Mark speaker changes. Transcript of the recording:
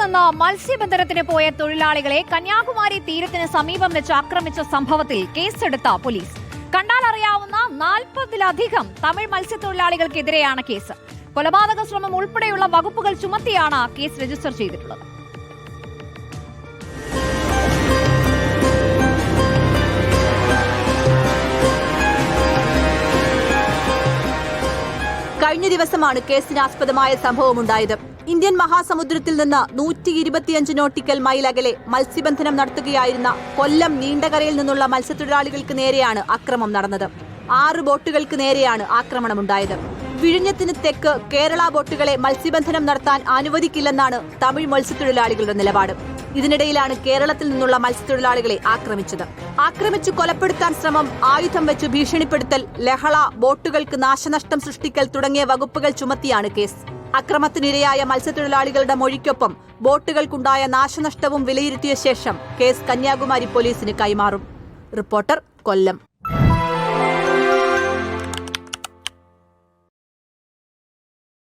Speaker 1: നിന്ന് മത്സ്യബന്ധനത്തിന് പോയ തൊഴിലാളികളെ കന്യാകുമാരി തീരത്തിന് സമീപം വെച്ച് ആക്രമിച്ച സംഭവത്തിൽ കേസെടുത്ത പോലീസ്. കണ്ടാലറിയാവുന്ന 40-ലധികം തമിഴ് മത്സ്യത്തൊഴിലാളികൾക്കെതിരെയാണ് കേസ്. കൊലപാതക ശ്രമം ഉൾപ്പെടെയുള്ള വകുപ്പുകൾ ചുമത്തിയാണ് കേസ് രജിസ്റ്റർ ചെയ്തിട്ടുള്ളത്.
Speaker 2: കഴിഞ്ഞ ദിവസമാണ് കേസിനാസ്പദമായ സംഭവമുണ്ടായത്. ഇന്ത്യൻ മഹാസമുദ്രത്തിൽ നിന്ന് 125 നോട്ടിക്കൽ മൈൽ അകലെ മത്സ്യബന്ധനം നടത്തുകയായിരുന്ന കൊല്ലം നീണ്ടകരയിൽ നിന്നുള്ള മത്സ്യത്തൊഴിലാളികൾക്ക് നേരെയാണ് അക്രമം നടന്നത്. 6 ബോട്ടുകൾക്ക് നേരെയാണ് ആക്രമണമുണ്ടായത്. വിഴിഞ്ഞത്തിന് തെക്ക് കേരള ബോട്ടുകളെ മത്സ്യബന്ധനം നടത്താൻ അനുവദിക്കില്ലെന്നാണ് തമിഴ് മത്സ്യത്തൊഴിലാളികളുടെ നിലപാട്. ഇതിനിടയിലാണ് കേരളത്തിൽ നിന്നുള്ള മത്സ്യത്തൊഴിലാളികളെ ആക്രമിച്ചു കൊലപ്പെടുത്താൻ ശ്രമം, ആയുധം വെച്ച് ഭീഷണിപ്പെടുത്തൽ, ലഹള, ബോട്ടുകൾക്ക് നാശനഷ്ടം സൃഷ്ടിക്കൽ തുടങ്ങിയ വകുപ്പുകൾ ചുമത്തിയാണ് കേസ്. അക്രമത്തിനിരയായ മത്സ്യത്തൊഴിലാളികളുടെ മൊഴിക്കൊപ്പം ബോട്ടുകൾക്കുണ്ടായ നാശനഷ്ടവും വിലയിരുത്തിയ ശേഷം കേസ് കന്യാകുമാരി പോലീസിന് കൈമാറും. റിപ്പോർട്ടർ, കൊല്ലം.